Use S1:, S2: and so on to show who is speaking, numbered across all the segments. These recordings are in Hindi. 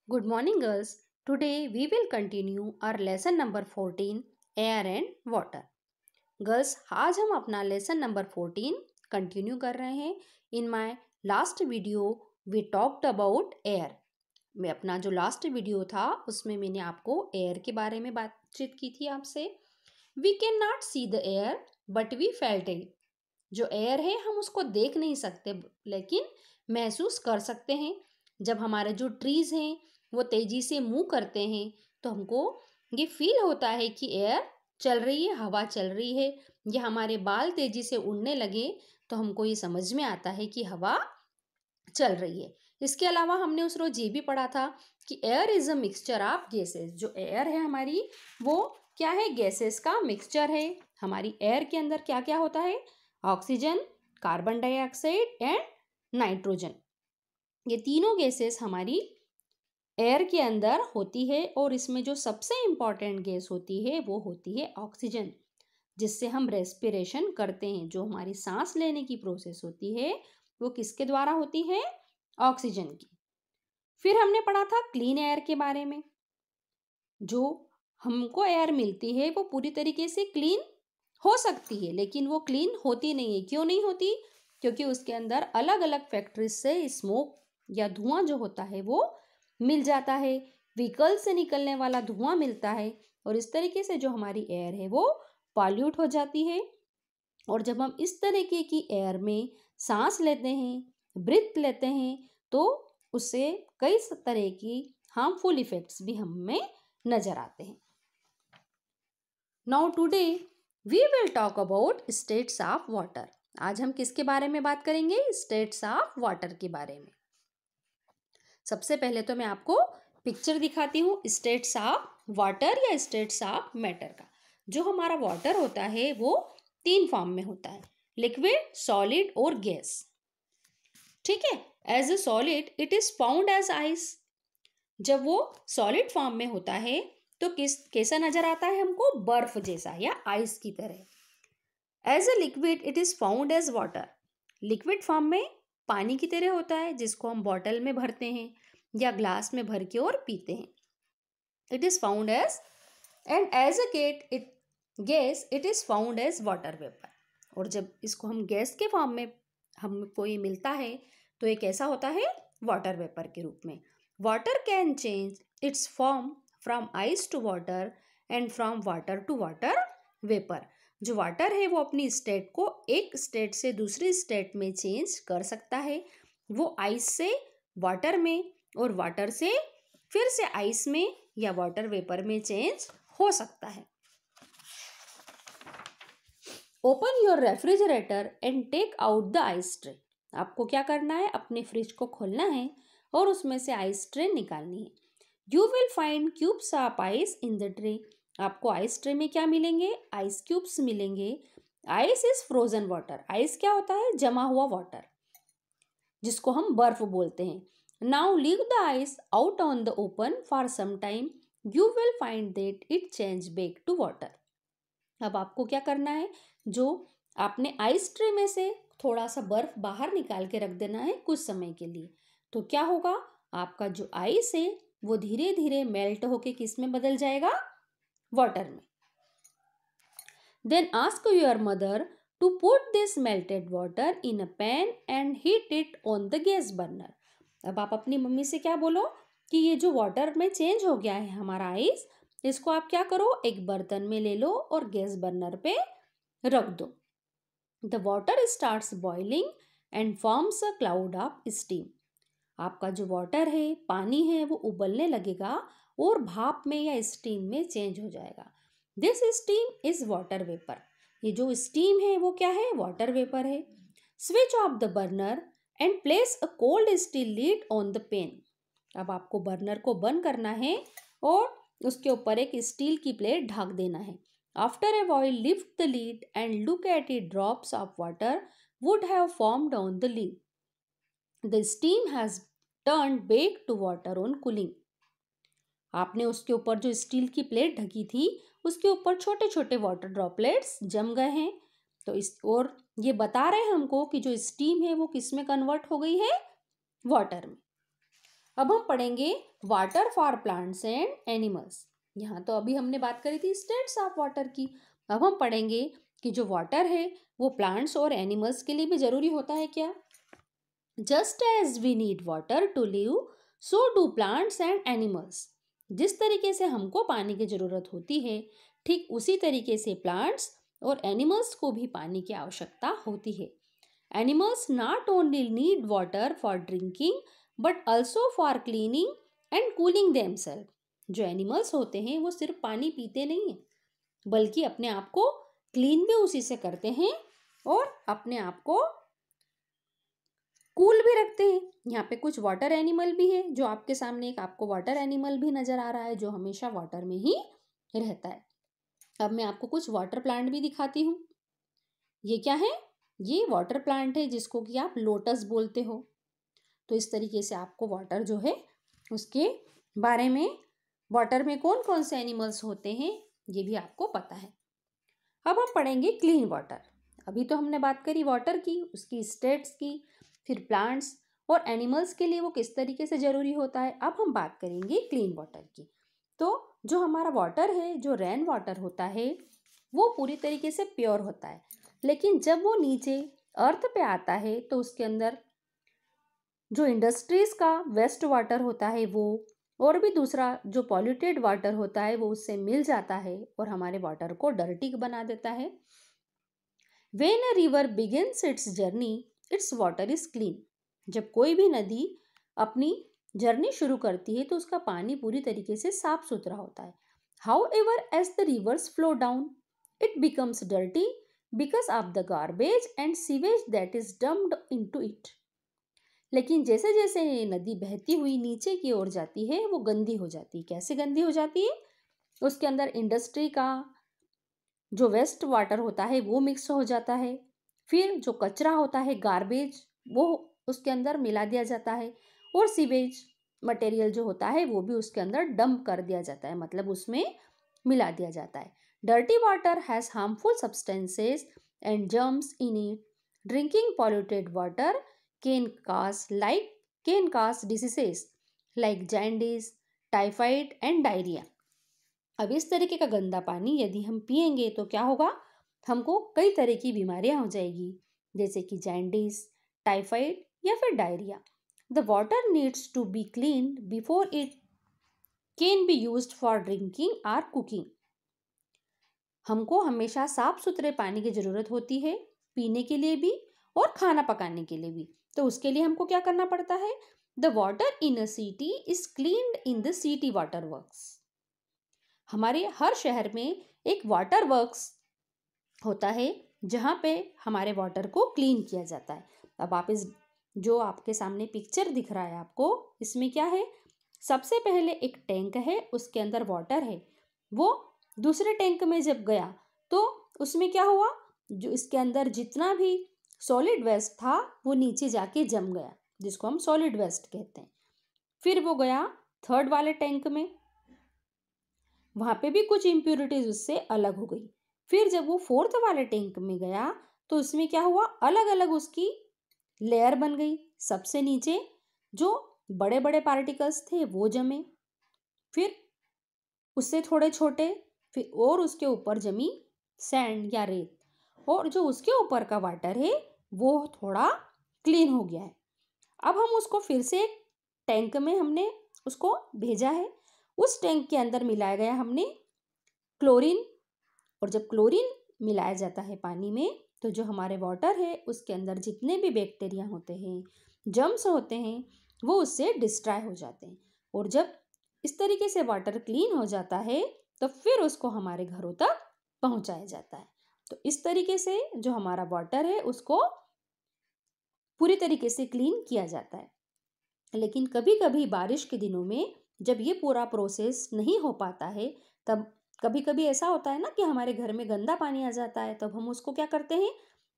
S1: Good morning, girls. Today we will continue our lesson number 14 Air and Water. Girls आज हम अपना लेसन नंबर 14 कंटिन्यू कर रहे हैं. In my last video we talked about air. मैं अपना जो लास्ट वीडियो था उसमें मैंने आपको एयर के बारे में बातचीत की थी आपसे. We can not see the air but we felt it. जो एयर है हम उसको देख नहीं सकते लेकिन महसूस कर सकते हैं. जब हमारे जो ट्रीज़ हैं वो तेज़ी से मूव करते हैं तो हमको ये फील होता है कि एयर चल रही है, हवा चल रही है. या हमारे बाल तेज़ी से उड़ने लगे तो हमको ये समझ में आता है कि हवा चल रही है. इसके अलावा हमने उस रोज ये भी पढ़ा था कि air is a mixture of gases. जो एयर है हमारी वो क्या है? गैसेस का मिक्सचर है. हमारी एयर के अंदर क्या क्या होता है? Oxygen, carbon dioxide and nitrogen. ये तीनों गैसेस हमारी एयर के अंदर होती है और इसमें जो सबसे इम्पॉर्टेंट गैस होती है वो होती है ऑक्सीजन, जिससे हम रेस्पिरेशन करते हैं. जो हमारी सांस लेने की प्रोसेस होती है वो किसके द्वारा होती है? ऑक्सीजन की. फिर हमने पढ़ा था क्लीन एयर के बारे में. जो हमको एयर मिलती है वो पूरी तरीके से क्लीन हो सकती है लेकिन वो क्लीन होती नहीं है. क्यों नहीं होती? क्योंकि उसके अंदर अलग अलग फैक्ट्रीज से स्मोक या धुआं जो होता है वो मिल जाता है. व्हीकल से निकलने वाला धुआं मिलता है और इस तरीके से जो हमारी एयर है वो पॉल्यूट हो जाती है. और जब हम इस तरीके की एयर में सांस लेते हैं, ब्रीथ लेते हैं, तो उससे कई तरह की हार्मफुल इफेक्ट्स भी हमें नजर आते हैं. Now today we will talk about states of water. आज हम किसके बारे में बात करेंगे? स्टेट्स ऑफ वाटर के बारे में. सबसे पहले तो मैं आपको पिक्चर दिखाती हूँ स्टेट्स ऑफ वाटर या स्टेट्स ऑफ मैटर का. जो हमारा वाटर होता है वो 3 फॉर्म में होता है: लिक्विड, सॉलिड और गैस. ठीक है. As a solid it is found as ice. जब वो सॉलिड फॉर्म में होता है तो कैसा नजर आता है हमको? बर्फ जैसा या आइस की तरह. As a liquid it is found as water. Liquid form में पानी की तरह होता है जिसको हम बॉटल में भरते हैं या ग्लास में भर के और पीते हैं. It is found as and as a gas it is found as water vapour. और जब इसको हम गैस के फॉर्म में हमको ये मिलता है तो ये कैसा होता है? वाटर वेपर के रूप में. Water can change its form from ice to water and from water to water vapour. जो वाटर है वो अपनी स्टेट को एक स्टेट से दूसरी स्टेट में चेंज कर सकता है. वो आइस से वाटर में और वाटर से फिर से आइस में या वाटर वेपर में चेंज हो सकता है. Open your refrigerator and take out the ice tray. आपको क्या करना है? अपने फ्रिज को खोलना है और उसमें से आइस ट्रे निकालनी है. You will find cubes of ice in the tray. आपको आइस ट्रे में क्या मिलेंगे? आइस क्यूब्स मिलेंगे. Ice is frozen water. Ice क्या होता है? जमा हुआ वाटर, जिसको हम बर्फ बोलते हैं. Now leave the ice out on the open for some time. You will find that it change back to water. अब आपको क्या करना है? जो आपने आइस ट्रे में से थोड़ा सा बर्फ बाहर निकाल के रख देना है कुछ समय के लिए. तो क्या होगा? आपका जो आइस है वो धीरे धीरे मेल्ट होके किस में बदल जाएगा? वाटर में. Then ask your mother to put this melted water in a pan and heat it on the gas burner. अब आप अपनी मम्मी से क्या बोलो कि ये जो वाटर में चेंज हो गया है हमारा आइस, इसको आप क्या करो? एक बर्तन में ले लो और गैस बर्नर पे रख दो. The water starts boiling and forms a cloud of steam. आपका जो वाटर है, पानी है, वो उबलने लगेगा और भाप में या स्टीम में चेंज हो जाएगा. This steam is water vapour. ये जो स्टीम है वो क्या है? वाटर वेपर है. Switch off the burner and place a cold steel lid on the pan. अब आपको बर्नर को बंद करना है और उसके ऊपर एक स्टील की प्लेट ढक देना है. After a while lift the lid and look at it. Drops of water would have formed on the lid. The steam has turned back to water on cooling. आपने उसके ऊपर जो स्टील की प्लेट ढकी थी उसके ऊपर छोटे छोटे वाटर ड्रॉपलेट्स जम गए हैं. तो इस और ये बता रहे हैं हमको कि जो स्टीम है वो किस में कन्वर्ट हो गई है? वाटर में. अब हम पढ़ेंगे water for plants and animals. यहाँ तो अभी हमने बात करी थी स्टेट्स ऑफ वाटर की। अब हम पढ़ेंगे कि जो वाटर है वो प्लांट्स और एनिमल्स के लिए भी जरूरी होता है क्या। Just as we need water to live, so do plants and animals. जिस तरीके से हमको पानी की जरूरत होती है, ठीक उसी तरीके से प्लांट्स और एनिमल्स को भी पानी की आवश्यकता होती है। Animals not only need water for drinking but also for cleaning and cooling themselves. जो एनिमल्स होते हैं वो सिर्फ पानी पीते नहीं हैं, बल्कि अपने आप को क्लीन भी उसी से करते हैं और अपने आप को कूल भी रखते हैं। यहाँ पे कुछ वाटर एनिमल भी है, जो आपके सामने एक आपको वाटर एनिमल भी नजर आ रहा है जो हमेशा वाटर में ही रहता है। अब मैं आपको कुछ वाटर प्लांट भी दिखाती हूँ। ये क्या है? ये वाटर प्लांट है जिसको कि आप लोटस बोलते हो। तो इस तरीके से आपको वाटर जो है उसके बारे में, वाटर में कौन कौन से एनिमल्स होते हैं ये भी आपको पता है। अब हम पढ़ेंगे क्लीन वाटर। अभी तो हमने बात करी वाटर की, उसकी स्टेट्स की, फिर प्लांट्स और एनिमल्स के लिए वो किस तरीके से ज़रूरी होता है। अब हम बात करेंगे क्लीन वाटर की। तो जो हमारा वाटर है, जो रेन वाटर होता है, वो पूरी तरीके से प्योर होता है, लेकिन जब वो नीचे अर्थ पे आता है तो उसके अंदर जो इंडस्ट्रीज़ का वेस्ट वाटर होता है वो, और भी दूसरा जो पॉल्यूटेड वाटर होता है वो उससे मिल जाता है और हमारे वाटर को डर्टी बना देता है। When a river begins its journey, its water is clean. जब कोई भी नदी अपनी जर्नी शुरू करती है तो उसका पानी पूरी तरीके से साफ सुथरा होता है। However, as the rivers flow down, it becomes dirty because of the garbage and sewage that is dumped into it. लेकिन जैसे जैसे ये नदी बहती हुई नीचे की ओर जाती है वो गंदी हो जाती है। कैसे गंदी हो जाती है? उसके अंदर इंडस्ट्री का जो वेस्ट वाटर होता है वो मिक्स हो जाता है, फिर जो कचरा होता है गार्बेज वो उसके अंदर मिला दिया जाता है, और सीवेज मटेरियल जो होता है वो भी उसके अंदर डंप कर दिया जाता है, मतलब उसमें मिला दिया जाता है। Dirty water has harmful substances and germs in it. Drinking polluted water can cause diseases like jaundice, typhoid and diarrhoea. अब इस तरीके का गंदा पानी यदि हम पिएंगे तो क्या होगा? हमको कई तरह की बीमारियां हो जाएगी, जैसे कि जैंडिस, टाइफाइड या फिर diarrhoea. The water needs to be clean before it can be used for drinking और कुकिंग। हमको हमेशा साफ सुथरे पानी की ज़रूरत होती है, पीने के लिए भी और खाना पकाने के लिए भी। तो उसके लिए हमको क्या करना पड़ता है? The water in a city is cleaned in the city water works. हमारे हर शहर में एक वाटर वर्क्स होता है जहाँ पे हमारे वाटर को क्लीन किया जाता है। अब आप इस जो आपके सामने पिक्चर दिख रहा है आपको, इसमें क्या है? सबसे पहले एक टैंक है, उसके अंदर वाटर है। वो दूसरे टैंक में जब गया तो उसमें क्या हुआ? जो इसके अंदर जितना भी सॉलिड वेस्ट था वो नीचे जाके जम गया, जिसको हम सॉलिड वेस्ट कहते हैं। फिर वो गया थर्ड वाले टैंक में, वहाँ पे भी कुछ इम्प्यूरिटीज उससे अलग हो गई। फिर जब वो फोर्थ वाले टैंक में गया तो उसमें क्या हुआ? अलग अलग उसकी लेयर बन गई। सबसे नीचे जो बड़े बड़े पार्टिकल्स थे वो जमे, फिर उससे थोड़े छोटे, फिर और उसके ऊपर जमी सैंड या रेत, और जो उसके ऊपर का वाटर है वो थोड़ा क्लीन हो गया है। अब हम उसको फिर से एक टैंक में हमने उसको भेजा है। उस टैंक के अंदर मिलाया गया हमने क्लोरीन, और जब क्लोरीन मिलाया जाता है पानी में तो जो हमारे वाटर है उसके अंदर जितने भी बैक्टीरिया होते हैं, जर्म्स होते हैं, वो उससे डिस्ट्रॉय हो जाते हैं। और जब इस तरीके से वाटर क्लीन हो जाता है तो फिर उसको हमारे घरों तक पहुंचाया जाता है। तो इस तरीके से जो हमारा वाटर है उसको पूरी तरीके से क्लीन किया जाता है। लेकिन कभी कभी बारिश के दिनों में जब ये पूरा प्रोसेस नहीं हो पाता है, तब कभी कभी ऐसा होता है ना कि हमारे घर में गंदा पानी आ जाता है, तब हम उसको क्या करते हैं?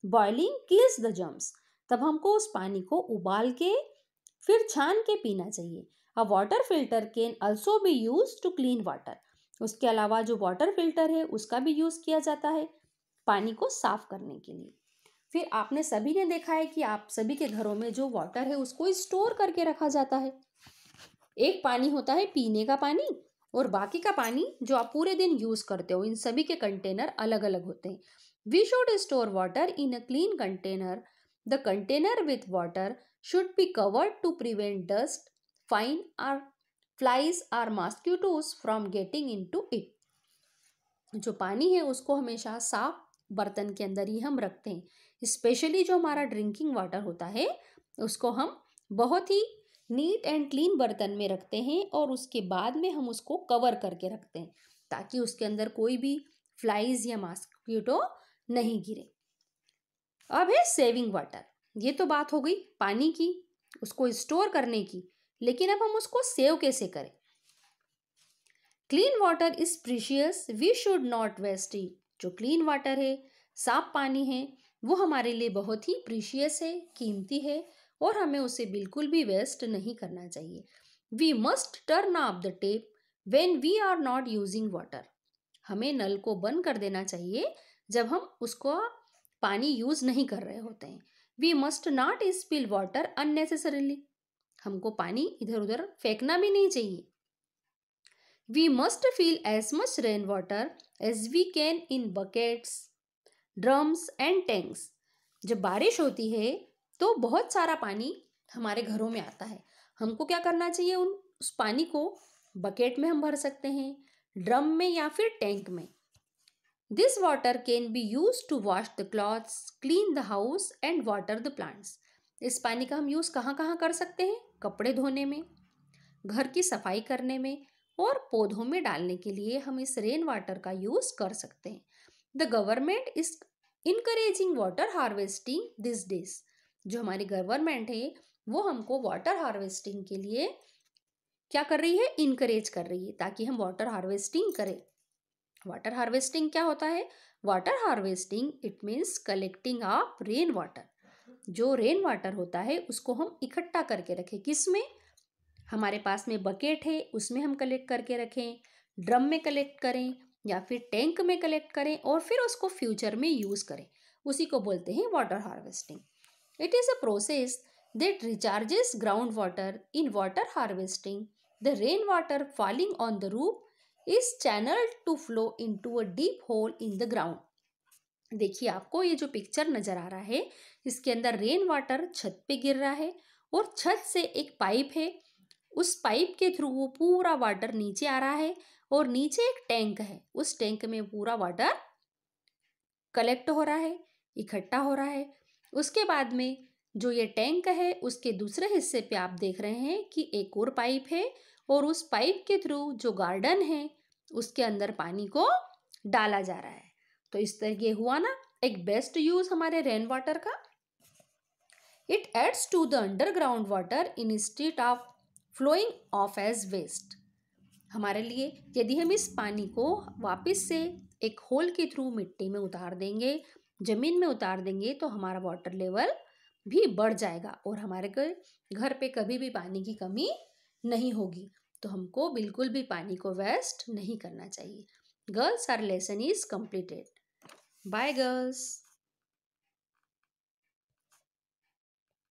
S1: Boiling kills the germs. तब हमको उस पानी को उबाल के फिर छान के पीना चाहिए। A water filter can also be use to clean water. उसके अलावा जो वाटर फिल्टर है उसका भी यूज़ किया जाता है पानी को साफ करने के लिए। फिर आपने सभी ने देखा है कि आप सभी के घरों में जो वाटर है उसको स्टोर करके रखा जाता है। एक पानी होता है पीने का पानी और बाकी का पानी जो आप पूरे दिन यूज करते हो, इन सभी के कंटेनर अलग अलग होते हैं। We should store water in a clean container. The container with water should be covered to prevent dust, fine or flies or mosquitoes from getting into it. जो पानी है उसको हमेशा साफ बर्तन के अंदर ही हम रखते हैं। स्पेशली जो हमारा ड्रिंकिंग वाटर होता है उसको हम बहुत ही नीट एंड क्लीन बर्तन में रखते हैं और उसके बाद में हम उसको कवर करके रखते हैं ताकि उसके अंदर कोई भी फ्लाइज या मॉस्किटो नहीं गिरे। अब है सेविंग वाटर। ये तो बात हो गई पानी की, उसको स्टोर करने की, लेकिन अब हम उसको सेव कैसे करें। Clean water is precious, we should not waste it. जो क्लीन वाटर है, साफ पानी है, वो हमारे लिए बहुत ही प्रीशियस है, कीमती है और हमें उसे बिल्कुल भी वेस्ट नहीं करना चाहिए। We must turn off the tap when we are not using water. हमें नल को बंद कर देना चाहिए जब हम उसको पानी यूज नहीं कर रहे होते हैं। We must not spill water unnecessarily. हमको पानी इधर उधर फेंकना भी नहीं चाहिए। We must fill as much rainwater as we can in buckets, drums and tanks. जब बारिश होती है तो बहुत सारा पानी हमारे घरों में आता है। हमको क्या करना चाहिए, उस पानी को बकेट में हम भर सकते हैं, ड्रम में या फिर टैंक में। This water can be use to wash the clothes, clean the house and water the plants. इस पानी का हम यूज़ कहाँ कहाँ कर सकते हैं? कपड़े धोने में, घर की सफाई करने में और पौधों में डालने के लिए हम इस रेन वाटर का यूज कर सकते हैं। The government is encouraging water harvesting this days. जो हमारी गवर्नमेंट है वो हमको वाटर हार्वेस्टिंग के लिए क्या कर रही है? इनकरेज कर रही है ताकि हम वाटर हार्वेस्टिंग करें। वाटर हार्वेस्टिंग क्या होता है? Water harvesting it means collecting of rain water. जो रेन वाटर होता है उसको हम इकट्ठा करके रखें। किस में? हमारे पास में बकेट है उसमें हम कलेक्ट करके रखें, ड्रम में कलेक्ट करें या फिर टैंक में कलेक्ट करें और फिर उसको फ्यूचर में यूज़ करें। उसी को बोलते हैं water harvesting. It is a process that recharges ground water. In water harvesting the rain water falling on the roof is channelled to flow into a deep hole in the ground. देखिए आपको ये जो पिक्चर नज़र आ रहा है इसके अंदर रेन वाटर छत पे गिर रहा है और छत से एक पाइप है, उस पाइप के थ्रू वो पूरा वाटर नीचे आ रहा है और नीचे एक टैंक है, उस टैंक में पूरा वाटर कलेक्ट हो रहा है, इकट्ठा हो रहा है। उसके बाद में जो ये टैंक है उसके दूसरे हिस्से पे आप देख रहे हैं कि एक और पाइप है और उस पाइप के थ्रू जो गार्डन है उसके अंदर पानी को डाला जा रहा है। तो इस तरह ये हुआ ना एक बेस्ट यूज हमारे रेन वाटर का। It adds to the underground water instead of flowing off as waste. हमारे लिए यदि हम इस पानी को वापस से एक होल के थ्रू मिट्टी में उतार देंगे, जमीन में उतार देंगे तो हमारा वाटर लेवल भी बढ़ जाएगा और हमारे घर पे कभी भी पानी की कमी नहीं होगी। तो हमको बिल्कुल भी पानी को वेस्ट नहीं करना चाहिए। Girls, our lesson is completed. Bye girls.